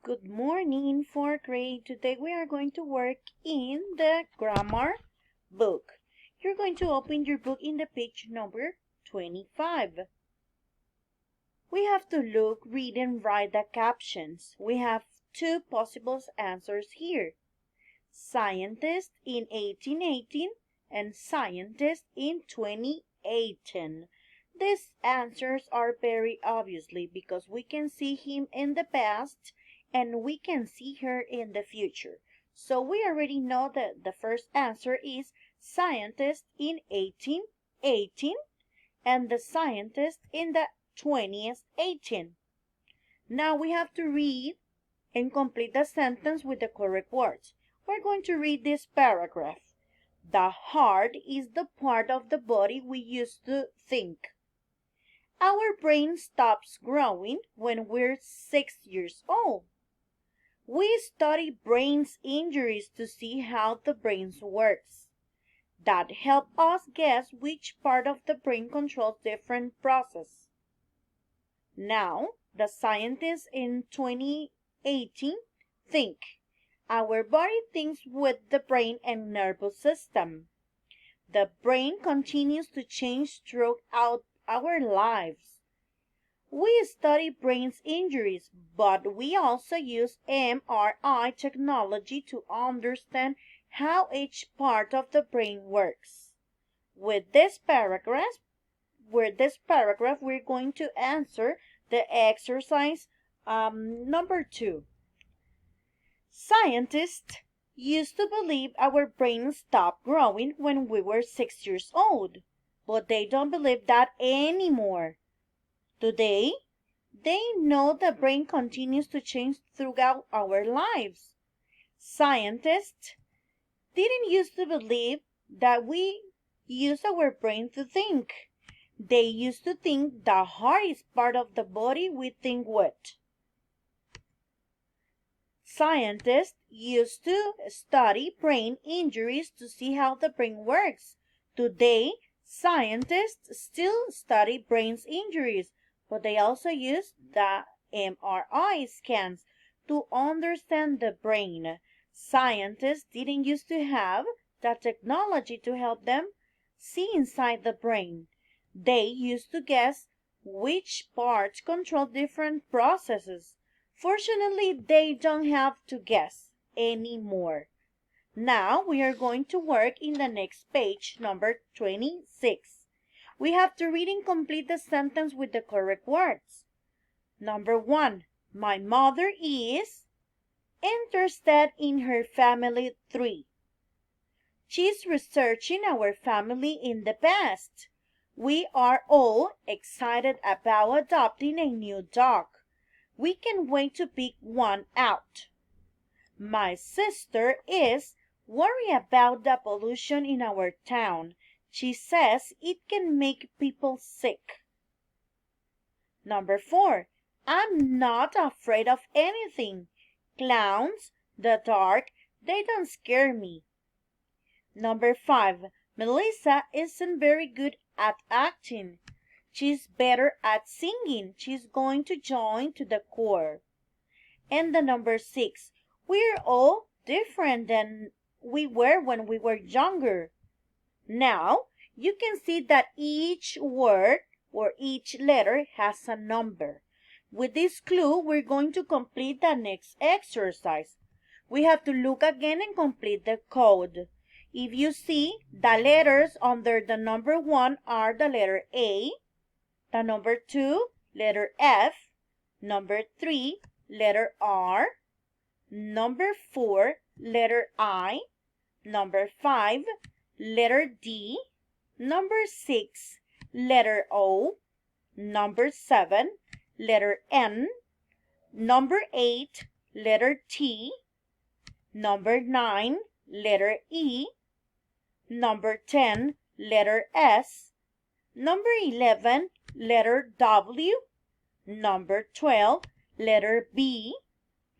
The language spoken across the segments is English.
Good morning, fourth grade. Today we are going to work in the grammar book. You're going to open your book in the page number 25. We have to look, read, and write the captions. We have two possible answers here. Scientist in 1818 and scientist in 2018. These answers are very obviously because we can see him in the past and we can see her in the future. So we already know that the first answer is scientist in 1818 and the scientist in the 2018. Now we have to read and complete the sentence with the correct words. We're going to read this paragraph. The heart is the part of the body we use to think. Our brain stops growing when we're 6 years old. We study brain injuries to see how the brain works. That helps us guess which part of the brain controls different processes. Now, the scientists in 2018 think. Our body thinks with the brain and nervous system. The brain continues to change throughout our lives. We study brain injuries, but we also use MRI technology to understand how each part of the brain works. With this paragraph, we're going to answer the exercise number 2. Scientists used to believe our brains stopped growing when we were 6 years old, but they don't believe that anymore. Today, they know the brain continues to change throughout our lives. Scientists didn't used to believe that we use our brain to think. They used to think the heart is part of the body we think with. Scientists used to study brain injuries to see how the brain works. Today, scientists still study brain injuries, but they also use the MRI scans to understand the brain. Scientists didn't used to have the technology to help them see inside the brain. They used to guess which parts control different processes. Fortunately, they don't have to guess anymore. Now we are going to work in the next page, number 26. We have to read and complete the sentence with the correct words. Number 1. My mother is interested in her family 3. She's researching our family in the past. We are all excited about adopting a new dog. We can't wait to pick one out. My sister is worried about the pollution in our town. She says it can make people sick. Number 4. I'm not afraid of anything. Clowns, the dark, they don't scare me. Number 5. Melissa isn't very good at acting. She's better at singing. She's going to join to the choir. And the number 6. We're all different than we were when we were younger. Now, you can see that each word or each letter has a number. With this clue, we're going to complete the next exercise. We have to look again and complete the code. If you see, the letters under the number 1 are the letter A, the number 2, letter F, number 3, letter R, number 4, letter I, number 5, letter D, number 6, letter O, number 7, letter N, number 8, letter T, number 9, letter E, number 10, letter S, number 11, letter W, number 12, letter B,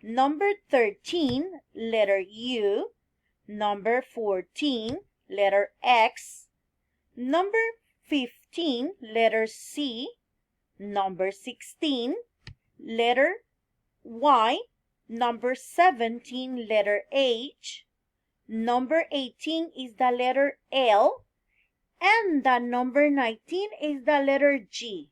number 13, letter U, number 14, letter X, number 15, letter C, number 16, letter Y, Number 17, letter H. Number 18 is the letter L. And the number 19 is the letter G.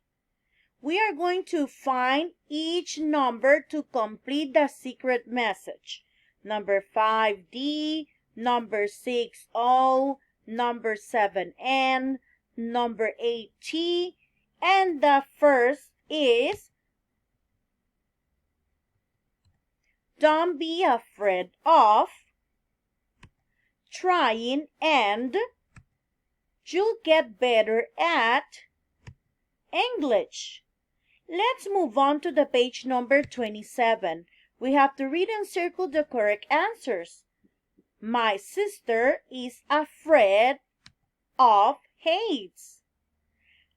We are going to find each number to complete the secret message. Number 5, D. Number 6, O. Number 7, N. Number 8, T. And the first is don't be afraid of trying and you'll get better at English. Let's move on to the page number 27. We have to read and circle the correct answers. My sister is afraid of heights.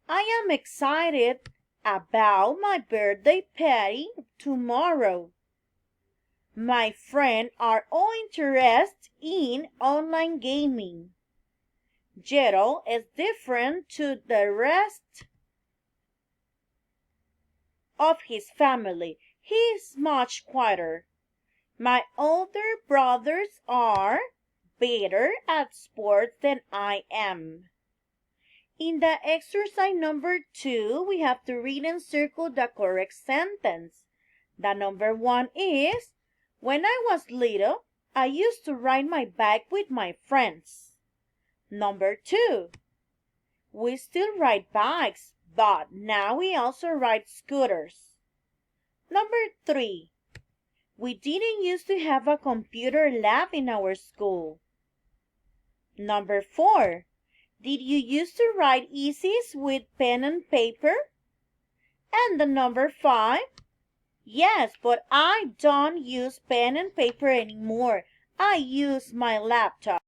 I am excited about my birthday party tomorrow. My friends are all interested in online gaming. Gerald is different to the rest of his family. He is much quieter. My older brothers are better at sports than I am. In the exercise number 2, we have to read and circle the correct sentence. The number 1 is, when I was little, I used to ride my bike with my friends. Number 2, we still ride bikes, but now we also ride scooters. Number 3, we didn't used to have a computer lab in our school. Number 4, did you used to write essays with pen and paper? And the number 5, yes, but I don't use pen and paper anymore. I use my laptop.